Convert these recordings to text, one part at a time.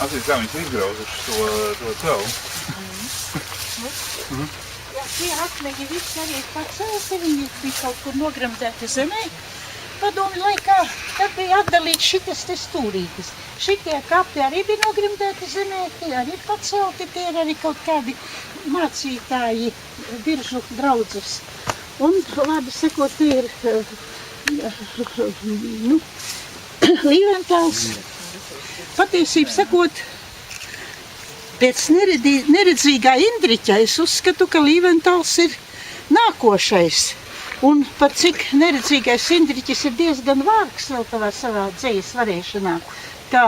Atcīm kā viņas izgrauzuši to celu. Jā, tie akmeņi visi arī pacelti, viņi bija kaut kur nogremdēti zemē. Padomju laikā, tad bija atdalīts šitas te stūrītis. Šitie kapi arī bija nogremdēti zemē, tie arī pacelti, tie ir arī kaut kādi mācītāji, viržu draudzes. Un, labi sakot, tie ir Līventāls. Patiesību sakot, pēc neredzīgā Indriķa es uzskatu, ka Līventāls ir nākošais. Un par cik neredzīgais Indriķis ir diezgan vārgs vēl tavā savā dzejas varēšanā, ka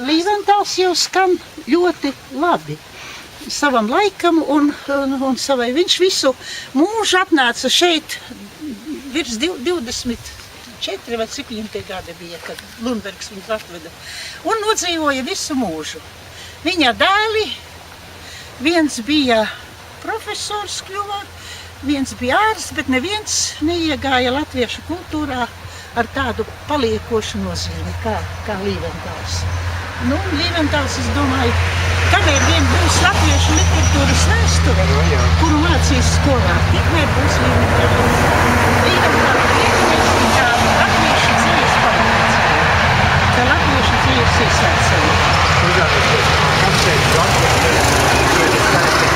Līventāls jau skan ļoti labi savam laikam un savai. Viņš visu mūžu apnāca šeit virs 24 vai cik viņam tie gadi bija, kad Lundbergs viņu atveda. Un nodzīvoja visu mūžu. Viņa dēli, viens bija profesors kļuva, viens bija ārsts, bet neviens neiegāja latviešu kultūrā ar tādu paliekošu nozīmi kā Līventāls. Līventāls, es domāju, kamēr vien būs latviešu literatūras vēsture, kuru mācīs skolā, tikmēr būs Līventāls. Līventāls ietekmēs kā latviešu dzīves palīdzību, kā latviešu dzīves iesācēju.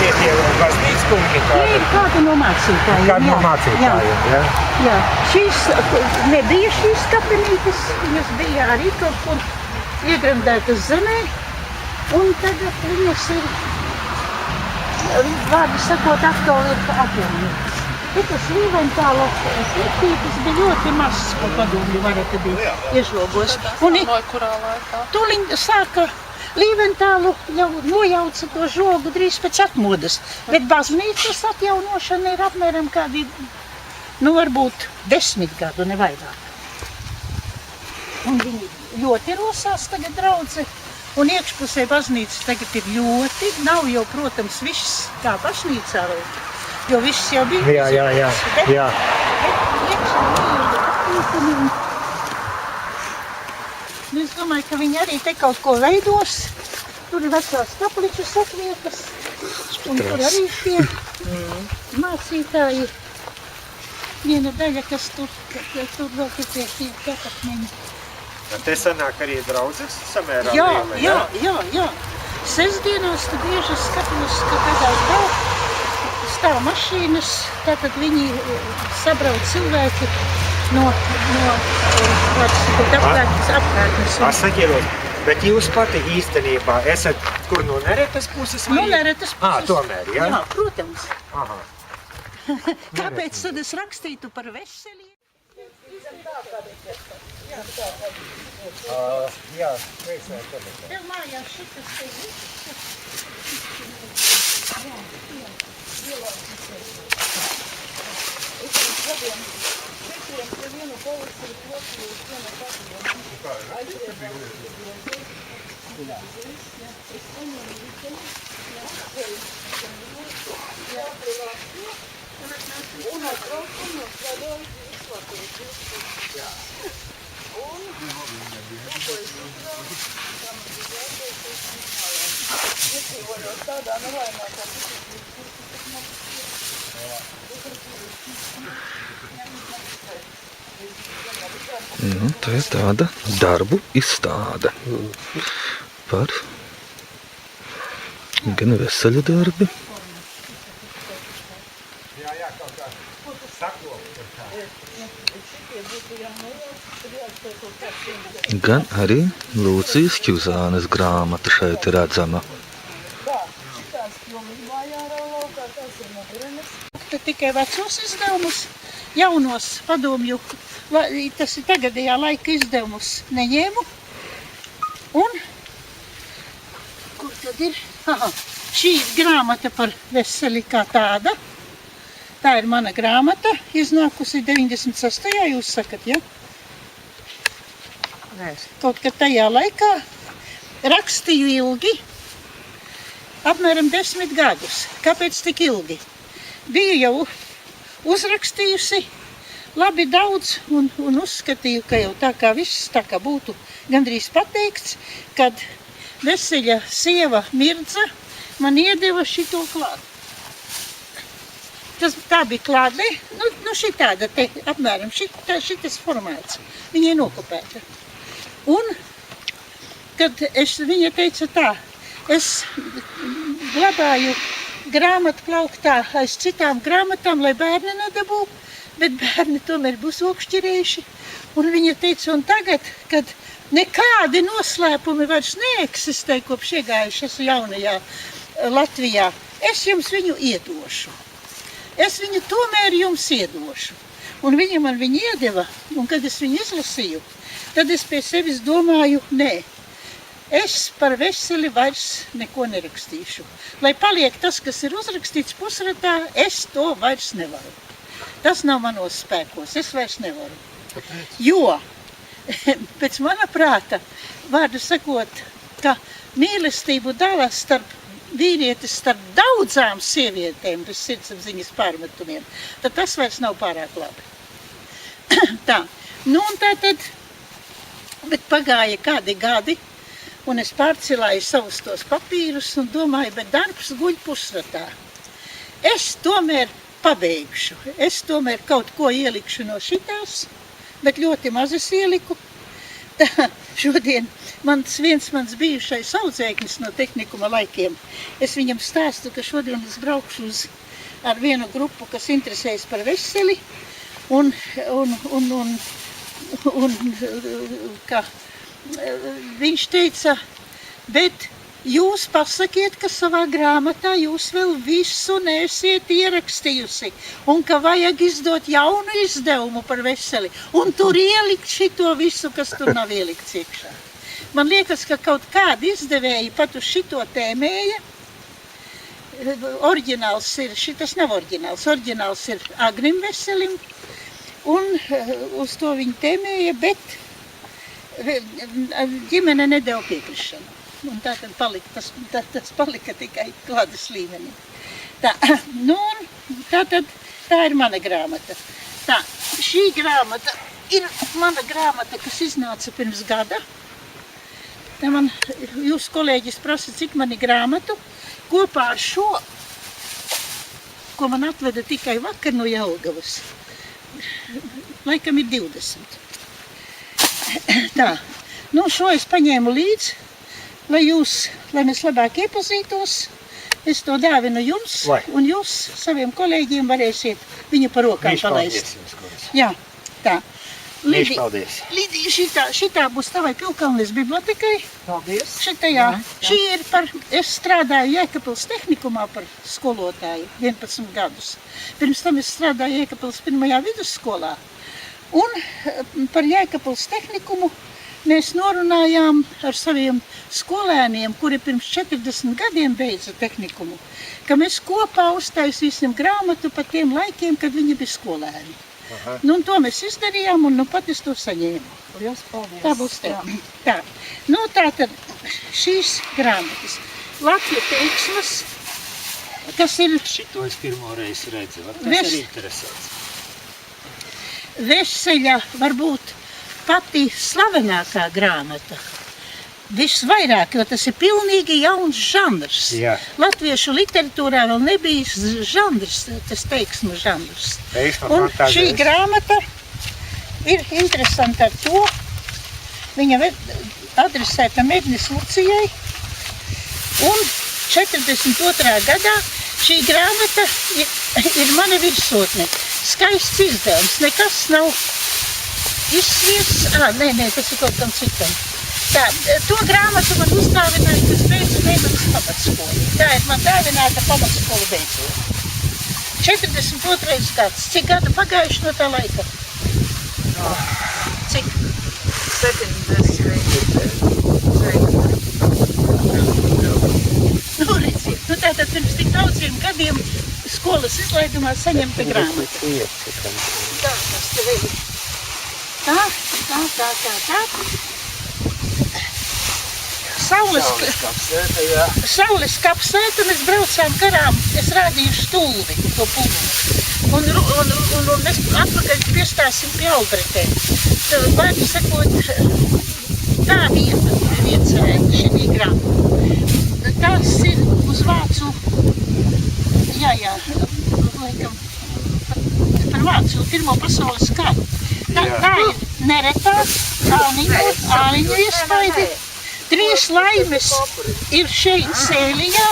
Tie baznīcas kungi kādi? Kāda no mācītājiem, Kāda no mācītājiem, jā? Jā, šīs nebija šīs kapenītes, viņas bija arī kaut kur iegremdētas zemē, un tagad viņas ir, vārdi sakot, atkal ir atjaunītas. Tas Līventāla sliktītes bija ļoti mazs, ko padomju varētu bija iežogos. Un kurā laikā? Tūliņ sāka Līventālu jau nojauca to žogu drīz pēc atmodas, bet baznīcas atjaunošana ir apmēram kādi, varbūt 10 gadu, ne vairāk. Un viņi ļoti rosās tagad draudze, un iekšpusē baznīcas tagad ir ļoti, nav jau, protams, viss kā baznīcā vēl, jo viss jau bija. Jā. Bet iekšā bija es domāju, ka viņi arī te kaut ko veidos. Tur ir vecās kapličas atvietas, un tur arī šie mācītāji. Viena daļa, kas tur vēl ir tie kapakmeņi. Te sanāk arī draudzes samērā liela, Jā. Sestdienās tu bieži skatos, ka kādās stāv mašīnas, tātad viņi sabrauc cilvēki no apkārtnes. Sakielot, bet jūs pati īstenībā esat, kur no Neretas puses? No Neretas puses. Tomēr, jā? Jā, protams. Aha. Kāpēc tad es rakstītu par veselību? Jā, sveicināju tāpēc. Tev mājās šitas te viss. Tā ir tāda darbu izstāde par gan veseļu darbi, gan arī Lūcijas Kjuzānes grāmata šeit ir redzama. Tikai vecos izdevumus, jaunos padomju, tas ir tagadējā laika izdevumus neņēmu. Un, kur tad ir? Šī ir grāmata par veseli kā tāda. Tā ir mana grāmata, iznākusi 96. Jūs sakat, ja? Kaut kad tajā laikā rakstīju ilgi, apmēram 10 gadus. Kāpēc tik ilgi? Biju jau uzrakstījusi labi daudz un uzskatīju, ka jau tā kā viss tā kā būtu gandrīz pateikts, kad Veseļa sieva Mirdza man iedeva šito klādu. Tā bija klāde, nu šitāda te, apmēram, šitas formāts. Viņa ir nokopēta. Un, kad viņa teica tā, es glabāju grāmatu plauktā aiz citām grāmatām, lai bērni nedabū, bet bērni tomēr būs okšķirējuši. Un viņa teica, un tagad, kad nekādi noslēpumi vairs neeksistē, kopš iegājuši esmu jaunajā Latvijā, es jums viņu iedošu. Es viņu tomēr jums iedošu. Un viņa man viņu iedeva, un kad es viņu izlasīju, tad es pie sevis domāju, nē, es par Veseli vairs neko nerakstīšu. Lai paliek tas, kas ir uzrakstīts pusratā, es to vairs nevaru. Tas nav manos spēkos, es vairs nevaru. Jo, pēc mana prāta, vārdu sakot, ka mīlestību dalās starp vīrietis starp daudzām sievietēm bez sirdsapziņas pārmetumiem, tad tas vairs nav pārāk labi. Tā, nu un tātad, bet pagāja kādi gadi, un es pārcilāju savus tos papīrus un domāju, bet darbs guļ pusratā. Es tomēr pabeigšu, es tomēr kaut ko ielikšu no šitās, bet ļoti maz es ieliku. Tā, šodien viens mans bijušais audzēknis no tehnikuma laikiem, es viņam stāstu, ka šodien es braukšu ar vienu grupu, kas interesējas par Veseli, un ka viņš teica, bet jūs pasakiet, ka savā grāmatā jūs vēl visu neesiet ierakstījusi, un ka vajag izdot jaunu izdevumu par Veseli, un tur ielikt šito visu, kas tur nav ielikts iekšā. Man liekas, ka kaut kādi izdevēji pat uz šito tēmēja. Oriģināls ir, šitas nav oriģināls, oriģināls ir Agrim Veselim, un uz to viņi tēmēja, bet ģimene nedeva piekrišanu. Un tā tad tas palika tikai klādes līmenī. Tā, nu un tā ir mana grāmata. Tā, šī grāmata ir mana grāmata, kas iznāca pirms gada. Tā man, jūs kolēģis prasa, cik mani grāmatu, kopā ar šo, ko man atveda tikai vakar no Jelgavas. Laikam ir 20. Tā, nu šo es paņēmu līdzi, lai mēs labāk iepazītos, es to dāvinu jums, un jūs saviem kolēģiem varēsiet viņu par rokām palaist. Jā, tā. Lidija, šitā būs tavai Pilkalnes bibliotekai. Paldies. Šitajā. Šī ir es strādāju Jēkabpils tehnikumā par skolotāju 11 gadus. Pirms tam es strādāju Jēkabpils 1. vidusskolā. Un par Jēkabpils tehnikumu mēs norunājām ar saviem skolēniem, kuri pirms 40 gadiem beidza tehnikumu, ka mēs kopā uztaisīsim grāmatu par tiem laikiem, kad viņi bija skolēni. Aha. Nu, un to mēs izdarījām, un nu pat es to saņēmu. Liels paldies. Tā būs te. Tā. Nu, tā tad šīs grāmatas. Latviju teiksmas, kas ir... Šito es pirmo reizi redzu, tas ir interesants. Veseļa varbūt pati slavenākā grāmata. Visvairāk, jo tas ir pilnīgi jauns žanrs. Jā. Latviešu literatūrā vēl nebija žanrs, tas teiksmu žanrs. Un šī grāmata ir interesanta ar to, viņa adresēta Mednis Lucijai, un 42. gadā šī grāmata ir mana virsotne. Skaists izdevums, nekas nav izsviests. Nē, tas ir kaut kam citam. Tā, to grāmatu man uzdāvināja, kas beidzu Neimanas pamatskolu. Tā ir man dāvināta pamatskola beidzot. 42. gads. Cik gadu pagājuši no tā laika? Cik? 70. Nu, redziet, nu tātad pirms tik daudziem gadiem skolas izlaidumā saņemta grāmata. Tā, tas te vēl ir. Tā. Saules kapsēta, mēs braucām garām, es rādīju stulvi, to pulvenu. Un mēs atpakaļ piestāsim pie Albretē. Vārdu sakot, tā vieta. iecerēja šī grāmata. Tas ir uz vācu, laikam, par vācu Pirmo pasaules karu. Tā ir neretā āniņu iespaidi. 3 laimes ir šeit Sēlijā,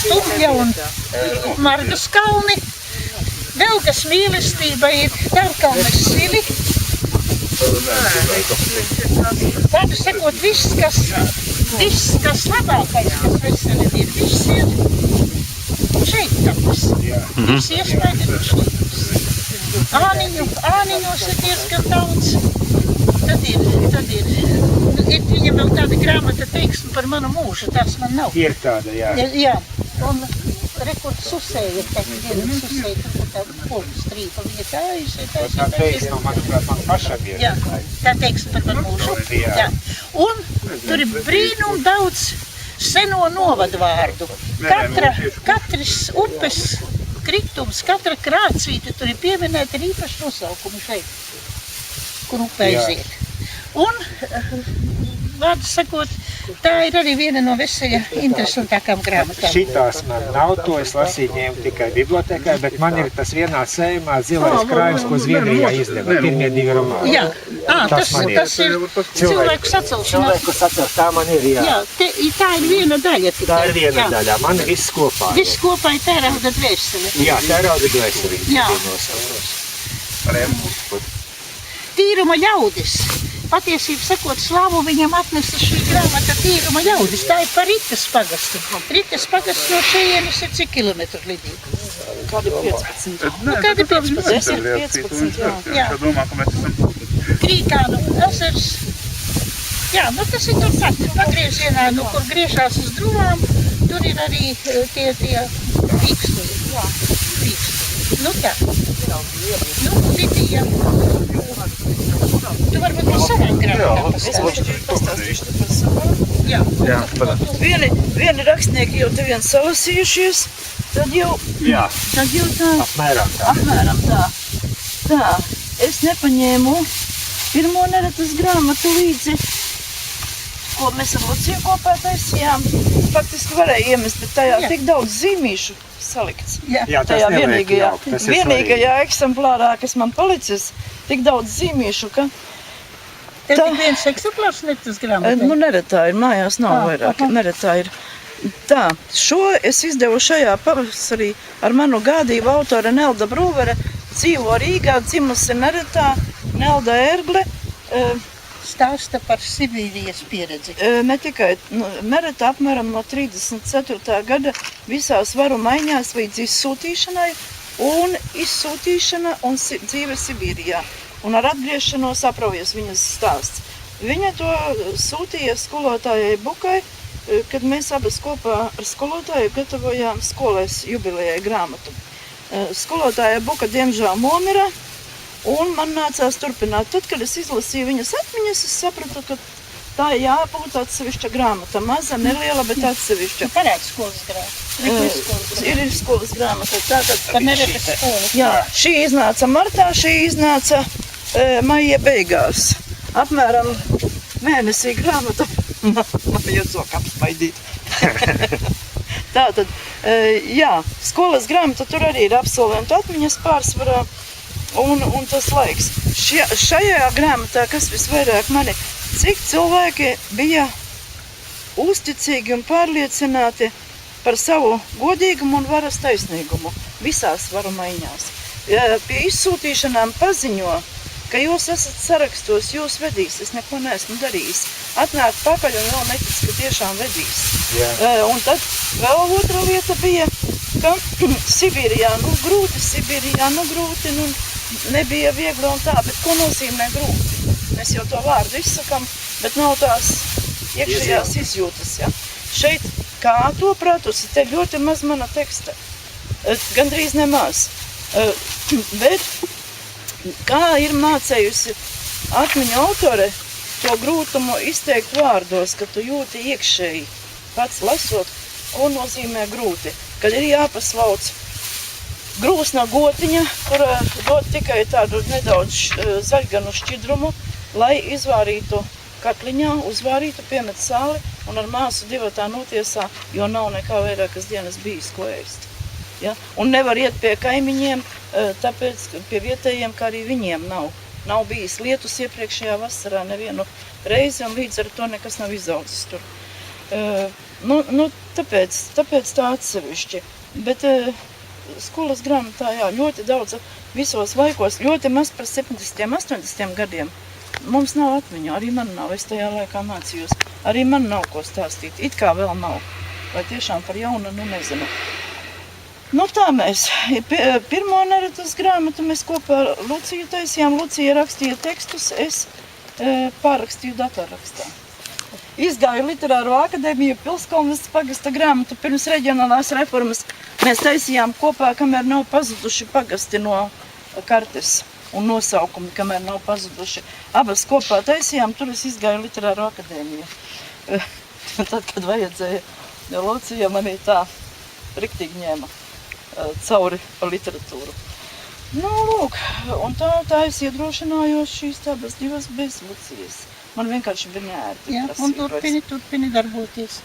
Stumbļa un Margas kalni. Velgas mīlestība ir Tārkalnes sili. Tādu sakot, viss, kas labākais, kas veselība ir, viss ir šeit tapas. Viss iespaidi ir šeit. Āniņos ir diezgan daudz. Tad ir viņam vēl tāda grāmata teiksme par manu mūžu, tās man nav. Ir tāda, jā. Jā, un rekord susēja, susēja, tur tāda poļu strīpa, viņa Tā teiksme, manuprāt, man pašam ir. Jā, tā teiksme par manu mūžu. Jā. Un tur ir brīnum daudz seno novadvārdu. Katras upes kritums, katra krācvīte tur ir pieminēta ar īpašu nosaukumu šeit, kur upē aiziet. Un, vārdu sakot, tā ir arī viena no veseļa interesantākām grāmatām. Šitās man nav, to es lasīju ņēmu tikai bibliotekā, bet man ir tas vienā sējumā Zilais krājums, ko Zviedrijā izdeva, pirmie 2 romāni. Jā, tas ir cilvēku sacelšanā. Cilvēku sacelšanā, tā man ir, jā. Jā, tā ir viena daļa tikai. Tā ir viena daļā, man viss kopā. Viss kopā ir Tērauda dvēsele. Jā, Tērauda dvēsele. Jā. Tīruma ļaudis. Patiesību sakot, slavu viņam atnesa šī grāmata Tīruma ļaudis. Tā ir par Rites pagastu. Rites pagasts no šejienes ir cik kilometru lidīgi? Kādi 15? Kādi 15? 15, jā. Domā, ka mēs esam Krīkānu ezers. Jā, tas ir tur pat pagriezienā, kur griežās uz drumām, tur ir arī tie pīkstuļi. Jā, pīkstuļi. Tā. Lidija. Tu varbūt par savām grāmatām Pastāstīšu par savām. Jā. Vieni rakstnieki jau te vien salasījušies, tad jau tā. Apmēram tā. Tā, es nepaņēmu pirmo neretas grāmatu līdzi, ko mēs ar Luciju kopā taisījām. Faktiski varēja iemest, bet tajā tik daudz zīmīšu salikts. Jā, tas tajā nevajag jaukt, tas ir vienīgajā eksemplārā, kas man palicis, tik daudz zīmīšu, ka Tev tik viens eksemplārs netas grāmatā? Neretā ir, mājās nav vairāk, neretā ir. Tā, šo es izdevu šajā pavasarī ar manu gādību autore Nelda Brūvere, dzīvo Rīgā, dzimusi Neretā, Nelda Ergle. Stāsta par Sibīrijas pieredzi. Ne tikai, Neretā apmēram no 34. gada visās varu maiņās līdz izsūtīšanai un dzīve Sibīrijā. Un ar atgriešanos apraujies viņas stāsts. Viņa to sūtīja skolotājai Bukai, kad mēs abas kopā ar skolotāju gatavojām skolēs jubilejai grāmatu. Skolotāja Buka diemžēl nomira, un man nācās turpināt. Tad, kad es izlasīju viņas atmiņas, es sapratu, ka tā ir jābūt atsevišķa grāmata. Maza, neliela, bet atsevišķa. Parāds skolas grāmata. Ir skolas grāmata. Tātad, Par neretas skolas. jā, šī iznāca martā, šī iznāca maija beigās. Apmēram mēnesī grāmata. Man jau sok apsmaidīt. Tātad, jā, skolas grāmata tur arī ir absolventu atmiņas pārsvarā un tas laiks. Šajā grāmatā, kas visvairāk mani, cik cilvēki bija uzticīgi un pārliecināti par savu godīgumu un varas taisnīgumu visās varu maiņās. Pie izsūtīšanām paziņo, ka jūs esat sarakstos, jūs vedīs, es neko neesmu darījis. Atnāk pakaļ un vēl netic, ka tiešām vedīs. Un tad vēl otra lieta bija, ka Sibīrijā, grūti, nebija viegli un tā, bet ko nozīmē grūti? Mēs jau to vārdu izsakam, bet nav tās iekšējās izjūtas. Ja? Šeit, kā to pratusi, te ļoti maz mana teksta, gandrīz nemaz. Bet kā ir mācējusi atmiņu autore to grūtumu izteikt vārdos, ka tu jūti iekšēji pats lasot, ko nozīmē grūti. Kad ir jāpasvauc grūsna gotiņa, kura dod tikai tādu nedaudz zaļganu šķidrumu, lai izvārītu kakliņā, uzvārītu, piemet sāli un ar māsu divatā notiesā, jo nav nekā vairākas dienas bijis, ko ēst. Ja? Un nevar iet pie kaimiņiem, tāpēc pie vietējiem, kā arī viņiem nav bijis lietus iepriekšējā vasarā nevienu reizi, un līdz ar to nekas nav izaudzis tur. Tāpēc tā atsevišķi. Bet skolas grāmatā, jā, ļoti daudz visos laikos, ļoti maz par 70, 80 gadiem. Mums nav atmiņu, arī man nav, es tajā laikā mācījos. Arī man nav ko stāstīt, it kā vēl nav. Vai tiešām par jaunu, nezinu. Tā mēs. Pirmo neretas grāmatu mēs kopā ar Luciju taisījām. Lucija rakstīja tekstus, es pārrakstīju datorrakstā. Izgāju Literāro akadēmiju Pilskolnas pagasta grāmatu pirms reģionālās reformas. Mēs taisījām kopā, kamēr nav pazuduši pagasti no kartes un nosaukumi, kamēr nav pazuduši. Abas kopā taisījām, tur es izgāju Literāro akadēmiju. Tad, kad vajadzēja, Lucija manī tā riktīgi ņēma cauri literatūru. Lūk, un tā es iedrošinājos šīs abas divas bez Lucijas. Man vienkārši bija neērti. Jā, un turpini darboties.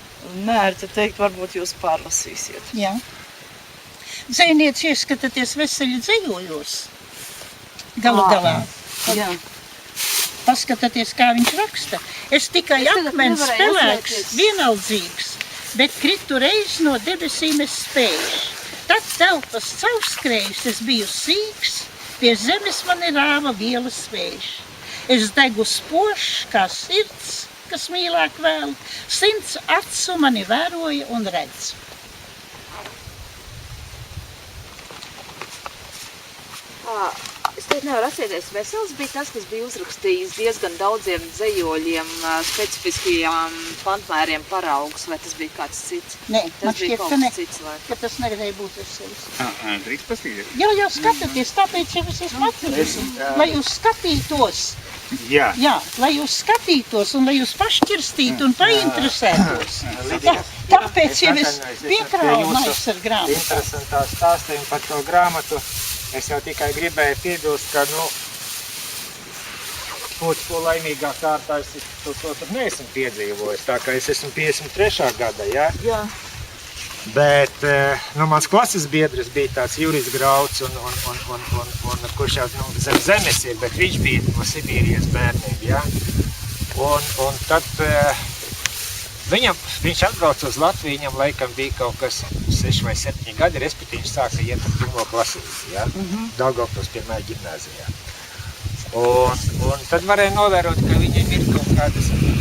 Neērti teikt, varbūt jūs pārlasīsiet. Jā. Dzejnieci ieskatāties veseļi dzejojos. Galu galā. Jā. Paskatāties, kā viņš raksta. Es tikai akmens spēlēks, vienaldzīgs, bet kritu reiz no debesīm es spējuši. Tad telpas caurskrējus es biju sīks, pie zemes mani rāva vielas svējš. Es degu spošs, kā sirds, kas mīlāk vēl, 100 acu mani vēroja un redz. Es teikt, nevaru atcerēties, Vesels bija tas, kas bija uzrakstījis diezgan daudziem dzejoļiem, specifiskajām pantmēriem paraugus, vai tas bija kāds cits? Nē, man šķiet, ka ne, cits, ka tas nevarēja būt Veselis. Drīkst paskatīties? Jā, skatāties, tāpēc jau es esmu atceries, lai jūs skatītos. Jā. Jā, lai jūs skatītos un lai jūs pašķirstītu un painteresētos. Tāpēc jau es piekrāvu mais ar grāmatu. Interesantā stāstījumu par to grāmatu. Es jau tikai gribēju piebilst, ka, būtu laimīgā kārtā es to tur neesmu piedzīvojis, tā kā es esmu 53. gada, jā? Jā. Bet, mans klases biedrs bija tāds Juris Grauds, kurš jau zem zemes ir, bet viņš bija no Sibīrijas bērniem, jā? Un tad viņš atbrauca uz Latviju, viņam laikam bija kaut kas 6 vai 7 gadi, respektīvi viņš sāka iet ar 1. klasīti, ja? Daugavpils 1. ģimnāzijā. Un tad varēja novērot, ka viņam ir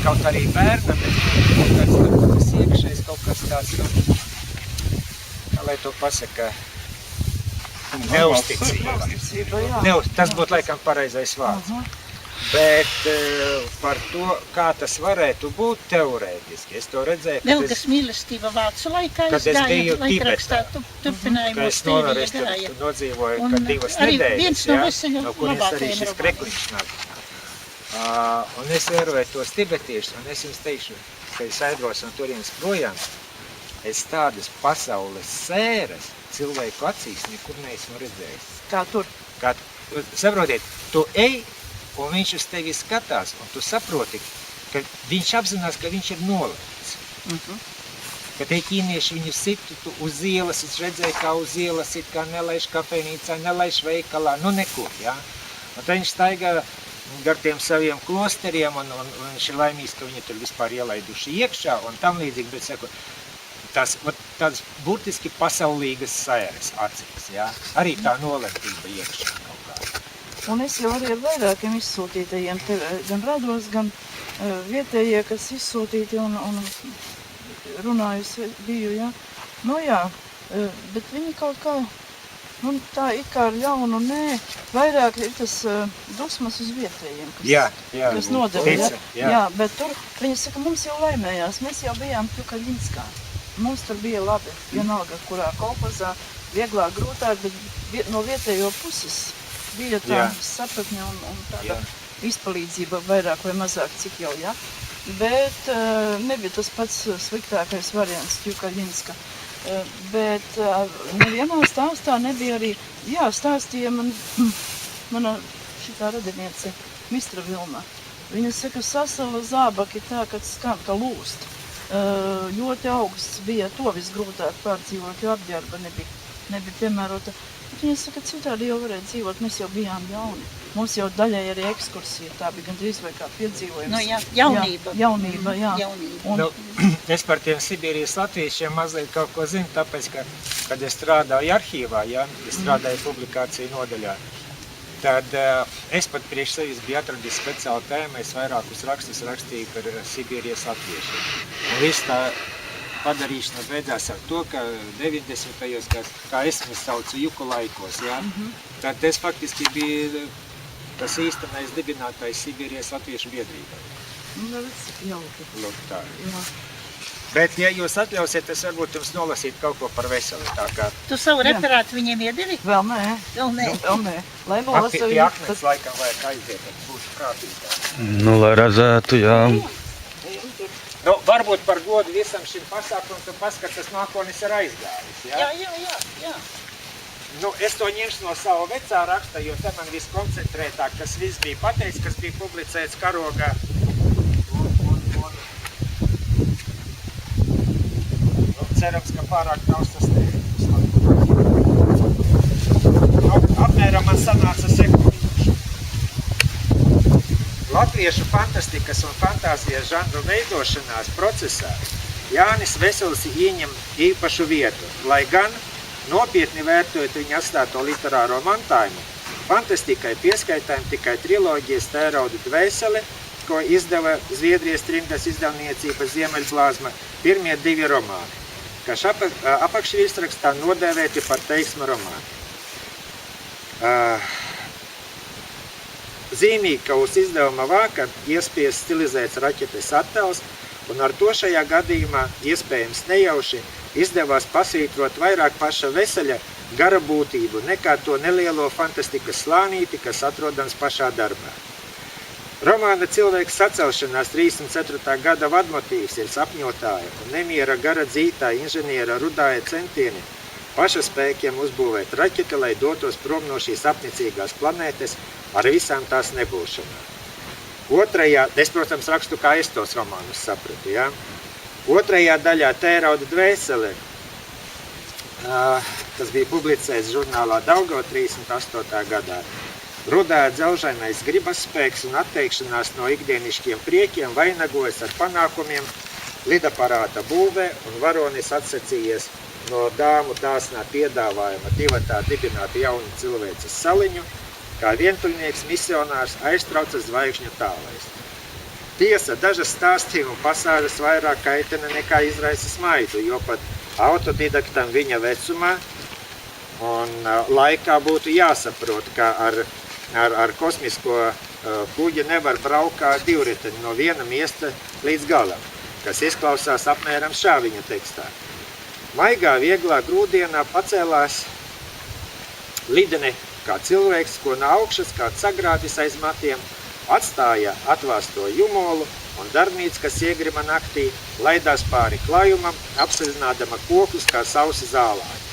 kaut arī bērna, bet kaut kāds iekšējs, kaut kas tāds, kā lai to pasaka, neusticība. Tas būtu laikam pareizais vārds. Bet par to, kā tas varētu būt teorētiski, es to redzēju, Velgas mīlestība vācu laikā kad es biju laikrakstā Tibetā, turpinājumos ka es nodzīvoju Un 2 arī nedēļas, viens no Veseļa no kurienes arī labākajiem šis romāniem. krekliņš nāk. Un es vēroju tos tibetiešus, un es jums teikšu, ka es aizbraucu no turienes projām, es tādas pasaules sēras cilvēku acīs nekur neesmu redzējis. Kā tur? Saprotiet, tu ej, un viņš uz tevi skatās, un tu saproti, ka viņš apzinās, ka viņš ir nolemts. Ka tie ķīnieši viņu situ uz ielas, es redzēju, kā uz ielas sit, kā nelaiž kafejnīcā, nelaiž veikalā, nekur, jā. Un tad viņš staigā gar tiem saviem klosteriem, un viņš ir laimīgs, ka viņi tur vispār ielaiduši iekšā, un tam līdzīgi, bet saku, tādas burtiski pasaulīgas sēras acīs, jā. Arī tā nolemtība iekšā kaut kā. Un es jau arī ar vairākiem izsūtītajiem, gan rados, gan vietējie, kas izsūtīti un runājusi biju, jā. Jā, bet viņi kaut kā, tā it kā ar ļaunu, nē, vairāk ir tas dusmas uz vietējiem, kas nodeva, jā, bet tur, viņi saka, mums jau laimējās, mēs jau bijām Pjukaļinskā. Mums tur bija labi, vienalga, kurā kolhozā, vieglāk, grūtāk, bet no vietējo puses bija tā sapratne un tāda izpalīdzība vairāk vai mazāk, cik jau, jā. Bet nebija tas pats sliktākais variants Pjukaļinska. Bet nevienā stāstā nebija arī, jā, stāstīja mana šitā radiniece Mistra Vilma. Viņa saka, sasala zābaki tā, kad skan, ka lūst. Ļoti augsts bija, to visgrūtāk pārdzīvot, jo apģērba nebija piemērota. Bet viņa saka, citādi jau varēja dzīvot, mēs jau bijām jauni. Mums jau daļai arī ekskursija, tā bija gandrīz vai kā piedzīvojums. Nu, jā, jaunība. Jaunība, jā. Jaunība. Un, Nu, es par tiem Sibīrijas latviešiem mazliet kaut ko zinu, tāpēc, ka, kad es strādāju arhīvā, ja, es strādāju publikāciju nodaļā, tad es pat priekš sevis biju atradis speciālu tēmu, es vairākus rakstus rakstīju par Sibīrijas latviešiem. Un viss tā padarīšanās beidzās ar to, ka 90. gados, kā es viņu saucu, juku laikos, ja, tad es faktiski biju tas īstenais dibinātājs Sibīrijas latviešu biedrībai. nu, redz, cik jauki. Lūk, tā. Jā. Bet, ja jūs atļausiet, es varbūt jums nolasīt kaut ko par veseli, tā kā Tu savu referātu viņiem iedevi? Vēl nē, Vēl nē. vēl nē. Lai pie nolasa viņu, akmens laikam vajag aiziet, tad būšu prātīgāk. Nu, lai redzētu, jā. Nu, varbūt par godu visam šim pasākumam, tu paskaties, nākonis ir aizgājis, ja? Jā. Nu, es to ņemšu no sava vecā raksta, jo te man viss koncentrētāk, kas viss bija pateicis, kas bija publicēts karogā. Nu, cerams, ka pārāk nav sasniegts. Nu, apmēram man sanāca sekojoši. Latviešu fantastikas un fantāzijas žanru veidošanās procesā Jānis Veselis ieņem īpašu vietu, lai gan nopietni vērtojot viņa atstāto literāro mantājumu, fantastikai pieskaitām tikai triloģijas Tērauda dvēsele, ko izdeva Zviedrijas trimdas izdevniecība Ziemeļblāzma, pirmie 2 romāni, kas apakšvirsrakstā nodēvēti par teiksma romāni. Zīmīgi, ka uz izdevuma vāka iespējas stilizēts raķetes attēls, un ar to šajā gadījumā iespējams nejauši izdevās pasvītrot vairāk paša Veseļa gara būtību nekā to nelielo fantastikas slānīti, kas atrodams pašā darbā. Romāna Cilvēks sacelšanās 34. gada vadmotīvs ir sapņotāja un nemiera gara dzītā inženiera Rudāja centieni paša spēkiem uzbūvēt raķeti, lai dotos prom no šīs apnicīgās planētes ar visām tās nebūšanām. Otrajā, es, protams, rakstu, kā es tos romānus sapratu, ja? Otrajā daļā Tērauda dvēsele, kas bija publicēts žurnālā Daugava 38. gadā, Rudāja dzelžainais gribas spēks un atteikšanās no ikdienišķiem priekiem vainagojas ar panākumiem lidaparāta būvē, un varonis atsacījies no dāmu dāsnā piedāvājuma divatā dibināt jaunu cilvēces saliņu, kā vientuļnieks misionārs aiztraucas zvaigžņu tālais. Tiesa, dažas stāstījuma pasāžas vairāk kaitina nekā izraisa smaidu, jo pat autodidaktam viņa vecumā un laikā būtu jāsaprot, ka ar kosmisko kuģi nevar braukt kā divriteni no viena miesta līdz galam, kas izklausās apmēram šā viņa tekstā. Maigā, vieglā grūdienā pacēlās lidene kā cilvēks, ko no augšas kāds sagrādis aiz matiem, atstāja atvāsto jumolu un darbnīca, kas iegrima naktī, laidās pāri klājumam, apsezinādama kokus kā sausi zālāji.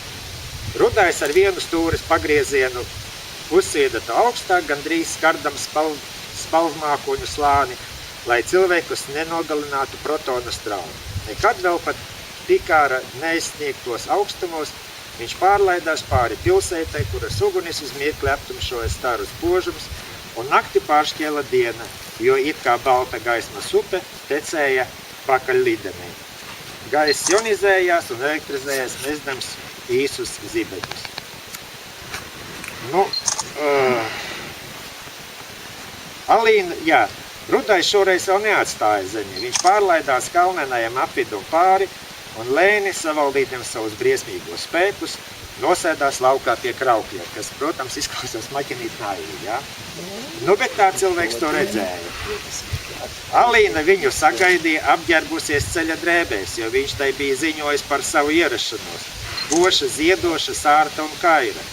Rudājs ar vienu stūres pagriezienu uzsiedata augstāk, gandrīz skardam spalvmākoņu slāni, lai cilvēkus nenogalinātu protonu strauji. Nekad vēl pat Pikāra neizsniegtos augstumos, viņš pārlaidās pāri pilsētai, kuras ugunis uz mirkli aptumšoja starus požums, un nakti pāršķiela diena, jo it kā balta gaismas upe tecēja pakaļ lidenē. Gaiss ionizējās un elektrizējās mesdams īsus zibeņus. Nu, Alīna, jā, Rudājs šoreiz vēl neatstāja zemi. Viņš pārlaidās kalnenajam apvidum pāri un lēni savaldītiem savus briesmīgos spēkus nosēdās laukā pie kraukļa, kas, protams, izklausās maķinīt naivīgi, ja? Nu, bet tā cilvēks to redzēja. Alīna viņu sagaidīja apģērbusies ceļa drēbēs, jo viņš tai bija ziņojis par savu ierašanos. Boša, ziedoša, sārta un kaira.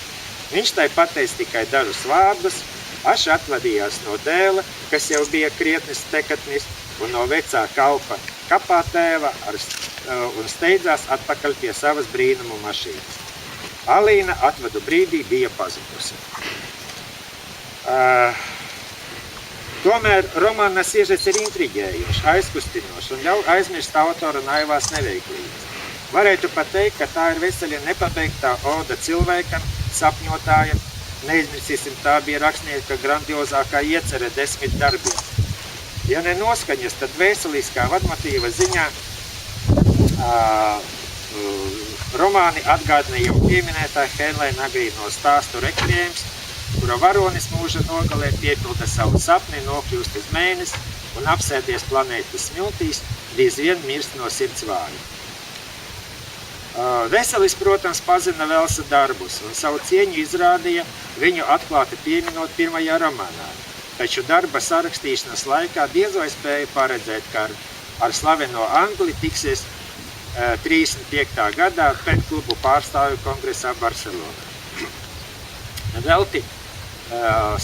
Viņš tai pateica tikai dažus vārdus, aši atvadījās no dēla, kas jau bija krietnis tekatnis, un no vecā kalpa kapā tēva un steidzās atpakaļ pie savas brīnumu mašīnas. Alīna atvadu brīdī bija pazudusi. Tomēr romāna siežets ir intriģējošs, aizkustinošs un ļauj aizmirst autora naivās neveiklības. Varētu pat teikt, ka tā ir veseļa nepabeigtā oda cilvēkam, sapņotājam. Neizmirsīsim, tā bija rakstnieka grandiozākā iecere 10 darbiem. Ja ne noskaņas, tad veseliskā vadmotīva ziņā romāni atgādina jau pieminētā Heinleina Agrīno stāstu Rekviējums, kura varonis mūža nogalē piepilda savu sapni, nokļūst uz mēnesi un apsēdies planētas smiltīs, drīz vien mirst no sirds vāja. Veselis, protams, pazina Velsa darbus un savu cieņu izrādīja viņu atklāti pieminot pirmajā romānā. Taču darba sarakstīšanas laikā diez vai spēja paredzēt, ka ar slaveno Angli tiksies 35. gadā petklubu pārstāvju kongresā Barcelonā. Velti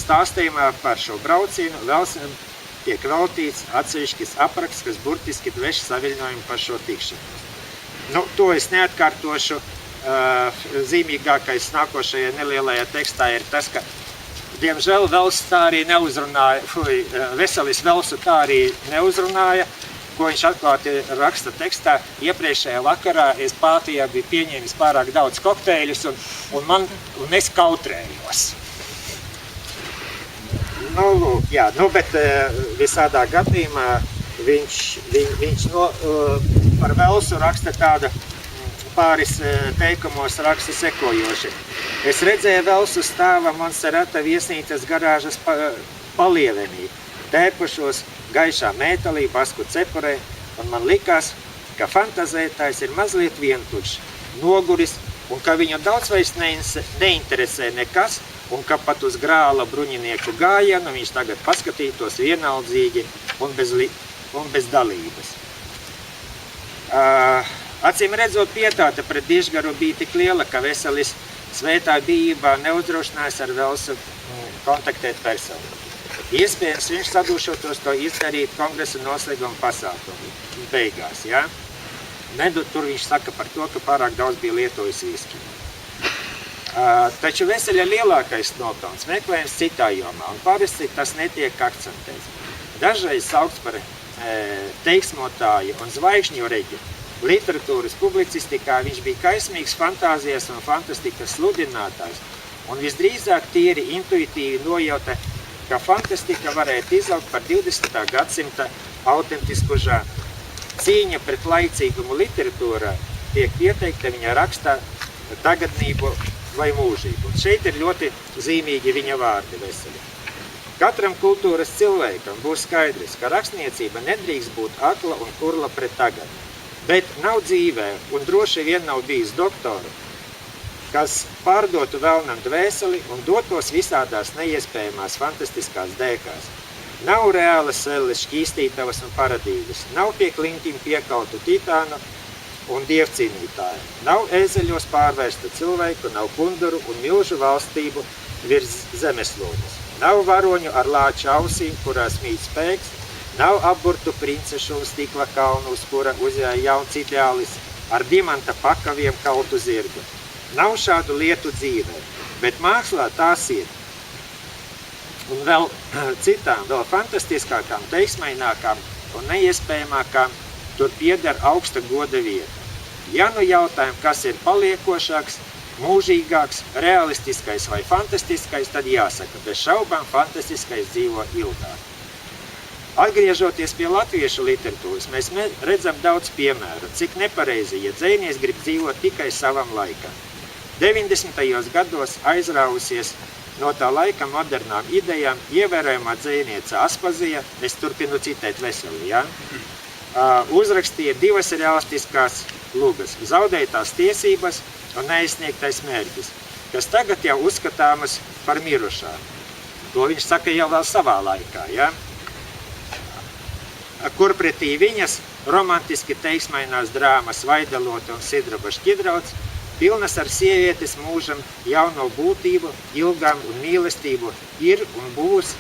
stāstījumā par šo braucienu Velsam tiek veltīts atsevišķis apraksts, kas burtiski dveš saviļņojumu par šo tikšanos. To es neatkārtošu. Zīmīgākais nākošajā nelielajā tekstā ir tas, ka diemžēl Vels tā arī neuzrunāja, Veselis Velsu tā arī neuzrunāja, ko viņš atklāti raksta tekstā. Iepriekšējā vakarā es Pātijā biju pieņēmis pārāk daudz kokteļus un es kautrējos. Bet visādā gadījumā viņš par Velsu raksta tādu pāris teikumos raksta sekojoši. Es redzēju Velsu stāva Monserrata viesnīcas garāžas palievenī, tērpušos gaišā mētelī, basku cepurē, un man likās, ka fantazētājs ir mazliet vientuļš, noguris, un ka viņu daudz vairs neinteresē nekas, un ka pat uz grāla bruņinieku gājienu viņš tagad paskatītos vienaldzīgi un bez dalības. Acīm redzot, pietāte pret dižgaru bija tik liela, ka Veselis svētā bijībā neuzdrošinājās ar Velsu kontaktēt personu. Iespējams, viņš sadūšotos to izdarīt kongresa noslēguma pasākumu beigās. Ja? Tur viņš saka par to, ka pārāk daudz bija lietojis viski. Taču Veseļa lielākais nopelns meklējums citā jomā, un parasti tas netiek akcentēts. Dažreiz saukts par teiksmotāju un zvaigžņu reģi. Literatūras publicistikā viņš bija kaismīgs fantāzijas un fantastikas sludinātājs, un visdrīzāk tīri intuitīvi nojauta, ka fantastika varētu izaugt par 20. gadsimta autentisku žanru. Cīņa pret laicīgumu literatūrā tiek pieteikta viņa rakstā tagadnību vai mūžību. Un šeit ir ļoti zīmīgi viņa vārdi Veseļa. Katram kultūras cilvēkam būs skaidrs, ka rakstniecība nedrīkst būt akla un kurla pret tagadni. Bet nav dzīvē, un droši vien nav bijis doktoru, kas pārdotu vēlnam dvēseli un dotos visādās neiespējamās fantastiskās dēkās. Nav reālas selles, šķīstītavas un paradīgas, nav pie kliņķim piekautu titānu un dievcīnītāju, nav ēzeļos pārvērsta cilvēku, nav kunduru un milžu valstību virs zemeslodes, nav varoņu ar lāču ausīm, kurās mīt spēks, nav apburtu princešu uz stikla kalnu, uz kura uzjāja jauns ideālis ar dimanta pakaviem kautu zirgu. Nav šādu lietu dzīvē, bet mākslā tās ir. Un vēl citām, vēl fantastiskākām, teiksmainākām un neiespējamākām tur pieder augsta goda vieta. Ja nu jautājam, kas ir paliekošāks, mūžīgāks, realistiskais vai fantastiskais, tad jāsaka, bez šaubām fantastiskais dzīvo ilgāk. Atgriežoties pie latviešu literatūras, mēs redzam daudz piemēru, cik nepareizi, ja dzejnieks grib dzīvot tikai savam laikam. 90. gados aizrāvusies no tā laika modernām idejām ievērojamā dzejniece Aspazija, es turpinu citēt Veseli, ja? Uzrakstīja 2 realistiskās lugas, zaudētās tiesības un neizsniegtais mērķis, kas tagad jau uzskatāmas par mirušām. To viņš saka jau vēl savā laikā, ja? Kur pretī viņas romantiski teiksmainās drāmas Vaidelota un Sidraba Šķidrauts, pilnas ar sievietes mūžam jauno būtību, ilgām un mīlestību ir un būs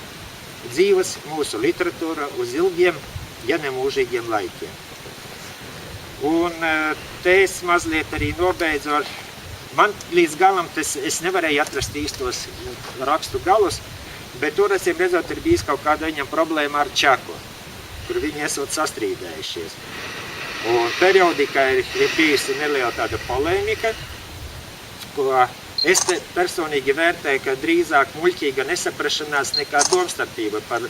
dzīves mūsu literatūra uz ilgiem, ja ne mūžīgiem laikiem. Un te es mazliet arī nobeidzu man līdz galam es nevarēju atrast īstos rakstu galus, Bet tur, acīm redzot, ir bijis kaut kāda viņam problēma ar Čaku, kur viņi esot sastrīdējušies. Un periodikā ir bijusi neliela tāda polēmika, ko es personīgi vērtēju, ka drīzāk muļķīga nesaprašanās nekā domstarpība par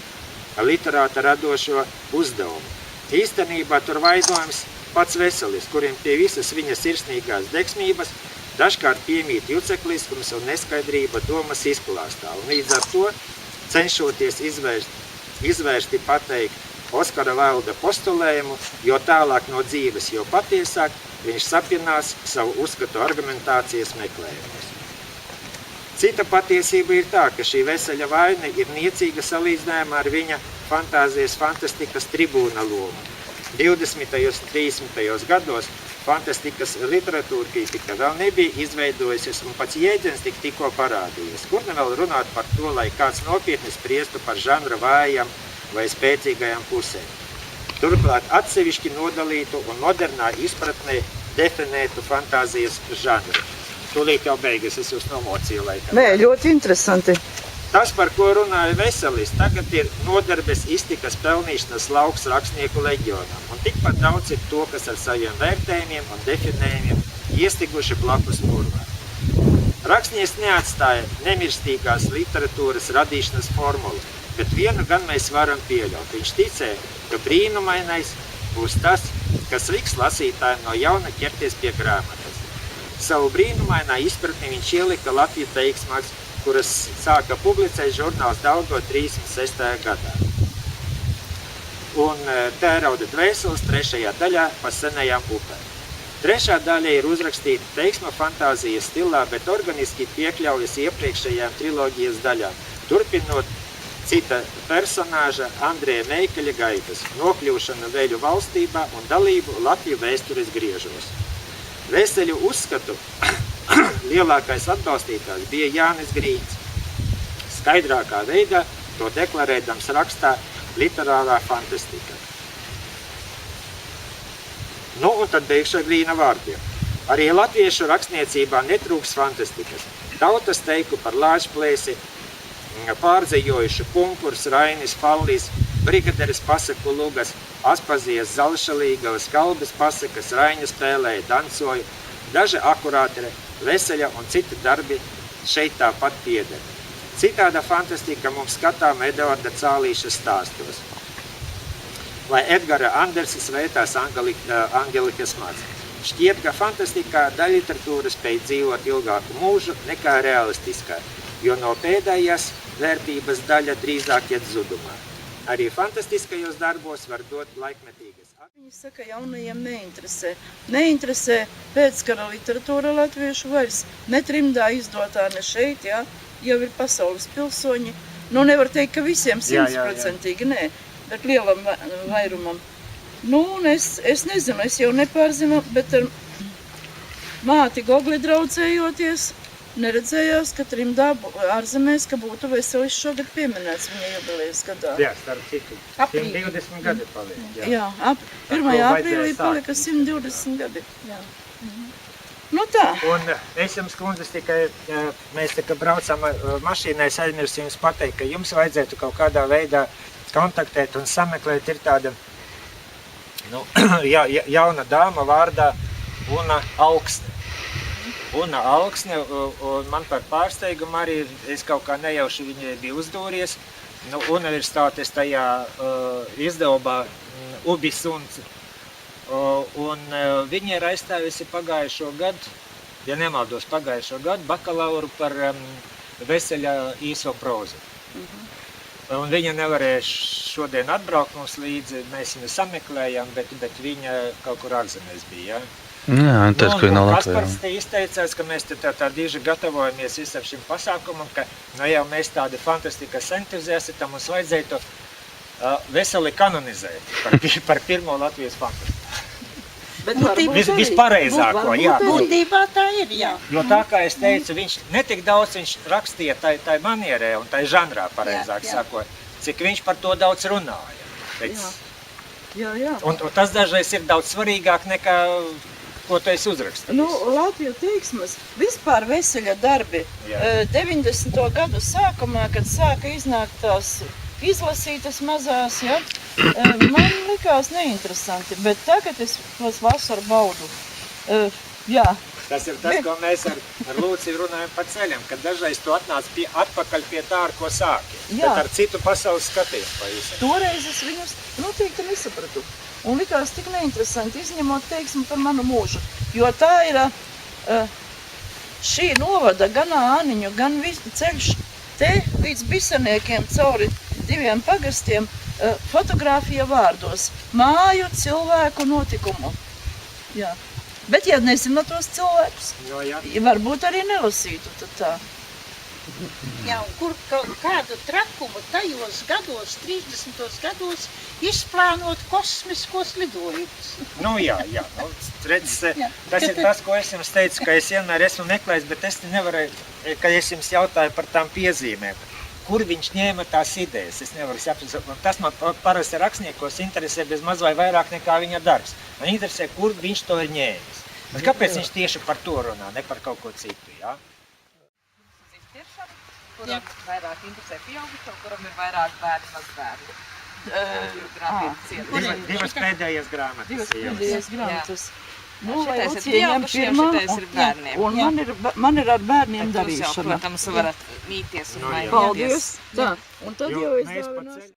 literāta radošo uzdevumu. Īstenībā tur vainojams pats Veselis, kuriem pie visas viņa sirsnīgās degsmības dažkārt piemīt jucekliskums un neskaidrība domas izklāstā. Un līdz ar to cenšoties izvērsti pateikt Oskara Vailda postulējumu, jo tālāk no dzīves, jo patiesāk, viņš sapinās savu uzskatu argumentācijas meklējumos. Cita patiesība ir tā, ka šī Veseļa vaina ir niecīga salīdzinājumā ar viņa fantāzijas fantastikas tribūna lomu. 20. un 30. gados fantastikas literatūra kritika vēl nebija izveidojusies un pats jēdziens tikko parādījies. Kur ne vēl runāt par to, lai kāds nopietni spriestu par žanra vājām vai spēcīgajām pusēm. Turklāt atsevišķi nodalītu un modernā izpratnē definētu fantāzijas žanru. Tūlīt jau beigas, es jūs nomocīju laikam. Nē, ļoti interesanti. Tas, par ko runāja Veselis, tagad ir nodarbes iztikas pelnīšanas lauks rakstnieku leģionam, un tikpat daudz ir to, kas ar saviem vērtējumiem un definējumiem iestiguši blakus purvā. Rakstnieks neatstāja nemirstīgās literatūras radīšanas formulu, bet vienu gan mēs varam pieļaut. Viņš ticēja, ka brīnumainais būs tas, kas liks lasītājiem no jauna ķerties pie grāmatas. Savu brīnumainā izpratni viņš ielika Latviju teiksmāks, kuras sāka publicēt žurnāls Daugo 36. gadā. Un Tērauda dvēseles 3. daļā pa senajām upēm. 3. daļa ir uzrakstīta teiksma fantāzijas stilā, bet organiski piekļaujas iepriekšējām triloģijas daļām, turpinot cita personāža Andreja Meikeļa gaitas, nokļūšana Veļu valstībā un dalību Latviju vēstures griežos. Veseļu uzskatu lielākais atbalstītājs bija Jānis Grīns. Skaidrākā veidā to deklarēdams rakstā literārā fantastika. Nu, un tad beigšu ar Grīna vārdiem. Arī latviešu rakstniecībā netrūks fantastikas. Tautas teiku par Lāčplēsi, pārdzejojuši Punkurs, Rainis, Fallis, brigaderis pasaku lugas, Aspazies, Zalšalīgavas, Kalbes pasakas, Raiņa spēlēja, dancoja, daži akurāti Veseļa un citi darbi šeit tāpat pieder. Citāda fantastika mums skatām Eduarda Cālīša stāstos. Vai Edgara Andersa svētās Angelikas maz. Šķiet, ka fantastikā daļliteratūra spēj dzīvot ilgāku mūžu nekā realistiskā, jo no pēdējās vērtības daļa drīzāk iet zudumā. Arī fantastiskajos darbos var dot laikmetīgas. Viņi saka, jaunajiem neinteresē. Neinteresē pēckara literatūra latviešu vairs. Ne trimdā izdotā, ne šeit, jā. Jau ir pasaules pilsoņi. Nu, nevar teikt, ka visiem 100%, nē, bet lielam vairumam. Nu, un es nezinu, es jau nepārzinu, bet ar māti Gogli draudzējoties, neredzējās, ka trimdā ārzemēs, ka būtu Veselis šogad pieminēts viņa jubilejas gadā. Jā, starp citu, 120 gadi paliek. Jā, 1. aprīlī palika 120 gadi. Jā. Nu tā. Un es jums, kundzes, tikai, mēs tā kā braucam mašīnā, es aizmirsu jums pateikt, ka jums vajadzētu kaut kādā veidā kontaktēt un sameklēt, ir tāda jauna dāma vārdā Una Augsne. Una Augsne, un man par pārsteigumu arī, es kaut kā nejauši viņai bija uzdūries, universitātes tajā izdevumā Ubisuns, un viņa ir aizstājusi pagājušo gadu, ja nemaldos pagājušo gadu, bakalauru par Veseļa īso prozu. Un viņa nevarēja šodien atbraukt mums līdzi, mēs viņu sameklējām, bet viņa kaut kur ārzemēs bija, ja? Jā, teicu, ka nav Latvijā. Kaspars te izteicās, ka mēs tā dīži gatavojamies visam šim pasākumam, ka jau mēs tādi fantastikas entuziasti, tam mums vajadzētu Veseli kanonizēt par pirmo Latvijas fantastiku. Vispareizāko, jā. Būtībā tā ir, jā. Jo tā kā es teicu, viņš netik daudz viņš rakstīja tai manierē un tai žanrā pareizāk sakot, cik viņš par to daudz runāja. Jā. Un tas dažreiz ir daudz svarīgāk nekā Ko tu esi uzrakstījis? Nu, Latviju teiksmes, vispār veseļa darbi. Jā. 90. gadu sākumā, kad sāka iznākt tās izlasītas mazās, ja, man likās neinteresanti, bet tagad es tos vasaru baudu. Jā, Tas ir tas, ko mēs ar Lūciju runājam par ceļam, kad dažreiz tu atnāc atpakaļ pie tā, ar ko sāki. Jā. Bet ar citu pasaules skatījumu pavisam. toreiz es viņus noteikti nesapratu. Un likās tik neinteresanti, izņemot teiksmi par manu mūžu. Jo tā ir šī novada gan Āniņu, gan ceļš te līdz Bisaniekiem cauri 2 pagastiem fotografija vārdos. Māju, cilvēku, notikumu. Jā. Bet, ja nezinu tos cilvēkus, No, jā. varbūt arī nelasītu, tad tā. Jā, un kur kādu trakumu tajos gados, 30. gados, izplānot kosmiskos lidojumus. Nu jā. Nu, redz, Jā. tas ir tas, ko es jums teicu, ka es vienmēr esmu meklējis, bet es nevaru, kad es jums jautāju par tām piezīmēm. Kur viņš ņēma tās idejas? Es nevaru saprast. Tas man parasti rakstniekos interesē bez maz vai vairāk nekā viņa darbs. Man interesē, kur viņš to ir ņēmis. Bet kāpēc viņš tieši par to runā, ne par kaut ko citu, jā? Kuram vairāk interesē pieaugušo, kuram ir vairāk bērni, maz bērni. Divas pēdējās grāmatas. Divas jā. pēdējās grāmatas. Nu, Šitais ir Lucija ņem pieaugušiem, pirmā, šitais ir bērniem. un man ir ar bērniem Jūs jau, darīšana. protams, varat mīties un Nu, jā. mainīties. Paldies! Tā, un tad Jo jau es mēs pa dāvināšu. ceļu